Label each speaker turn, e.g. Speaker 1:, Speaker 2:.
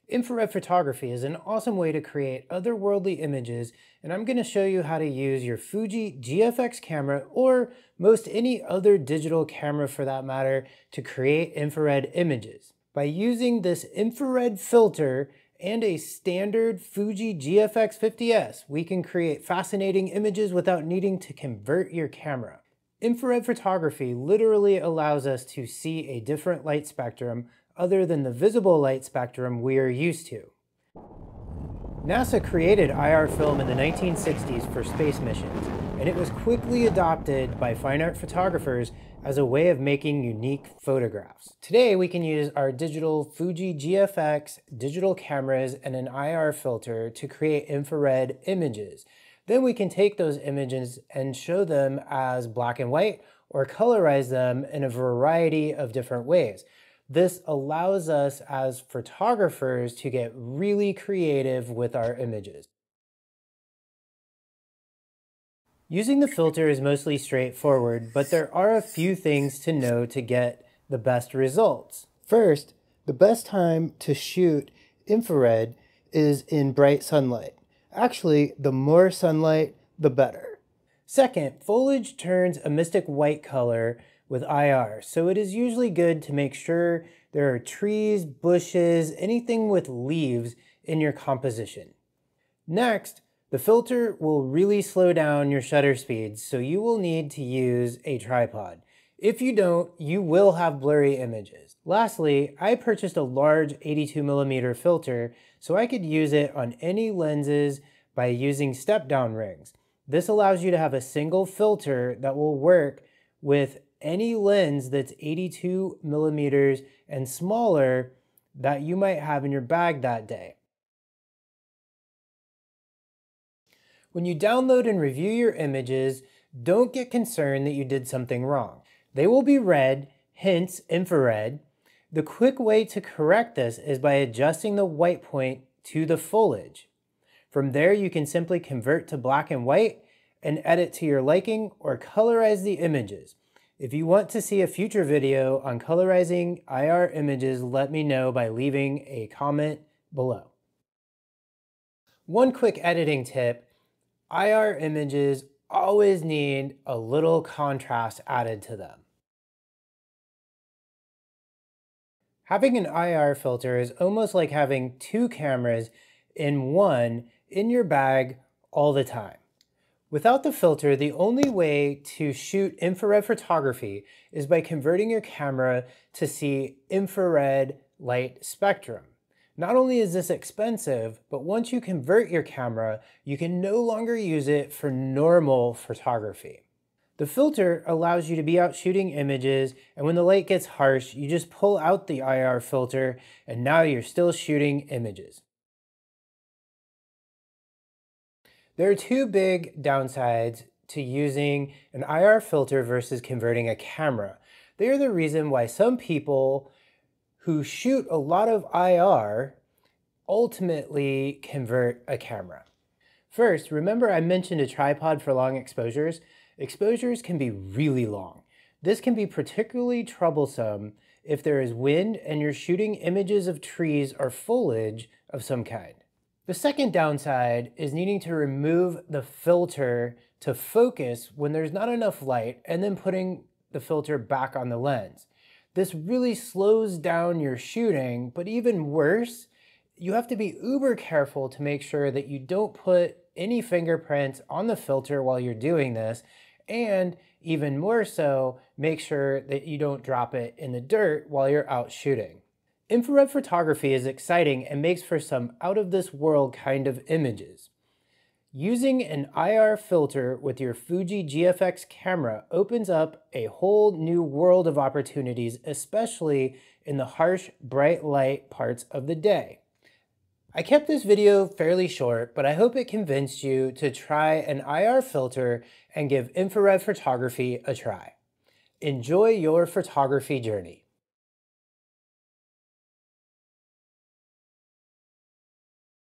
Speaker 1: Infrared photography is an awesome way to create otherworldly images, and I'm going to show you how to use your Fuji GFX camera or most any other digital camera for that matter to create infrared images. By using this infrared filter and a standard Fuji GFX 50S, we can create fascinating images without needing to convert your camera. Infrared photography literally allows us to see a different light spectrum other than the visible light spectrum we are used to. NASA created IR film in the 1960s for space missions, and it was quickly adopted by fine art photographers as a way of making unique photographs. Today we can use our digital Fuji GFX digital cameras and an IR filter to create infrared images. Then we can take those images and show them as black and white or colorize them in a variety of different ways. This allows us as photographers to get really creative with our images. Using the filter is mostly straightforward, but there are a few things to know to get the best results. First, the best time to shoot infrared is in bright sunlight. Actually, the more sunlight, the better. Second, foliage turns a mystic white color with IR, so it is usually good to make sure there are trees, bushes, anything with leaves in your composition. Next, the filter will really slow down your shutter speeds, so you will need to use a tripod. If you don't, you will have blurry images. Lastly, I purchased a large 82mm filter so I could use it on any lenses by using step-down rings. This allows you to have a single filter that will work with any lens that's 82mm and smaller that you might have in your bag that day. When you download and review your images, don't get concerned that you did something wrong. They will be red, hence infrared. The quick way to correct this is by adjusting the white point to the foliage. From there, you can simply convert to black and white and edit to your liking or colorize the images. If you want to see a future video on colorizing IR images, let me know by leaving a comment below. One quick editing tip, IR images always need a little contrast added to them. Having an IR filter is almost like having two cameras in one in your bag all the time. Without the filter, the only way to shoot infrared photography is by converting your camera to see infrared light spectrum. Not only is this expensive, but once you convert your camera, you can no longer use it for normal photography. The filter allows you to be out shooting images, and when the light gets harsh, you just pull out the IR filter, and now you're still shooting images. There are two big downsides to using an IR filter versus converting a camera. They are the reason why some people who shoot a lot of IR ultimately convert a camera. First, remember I mentioned a tripod for long exposures? Exposures can be really long. This can be particularly troublesome if there is wind and you're shooting images of trees or foliage of some kind. The second downside is needing to remove the filter to focus when there's not enough light and then putting the filter back on the lens. This really slows down your shooting, but even worse, you have to be uber careful to make sure that you don't put any fingerprints on the filter while you're doing this, and even more so, make sure that you don't drop it in the dirt while you're out shooting. Infrared photography is exciting and makes for some out-of-this-world kind of images. Using an IR filter with your Fuji GFX camera opens up a whole new world of opportunities, especially in the harsh, bright light parts of the day. I kept this video fairly short, but I hope it convinced you to try an IR filter and give infrared photography a try. Enjoy your photography journey.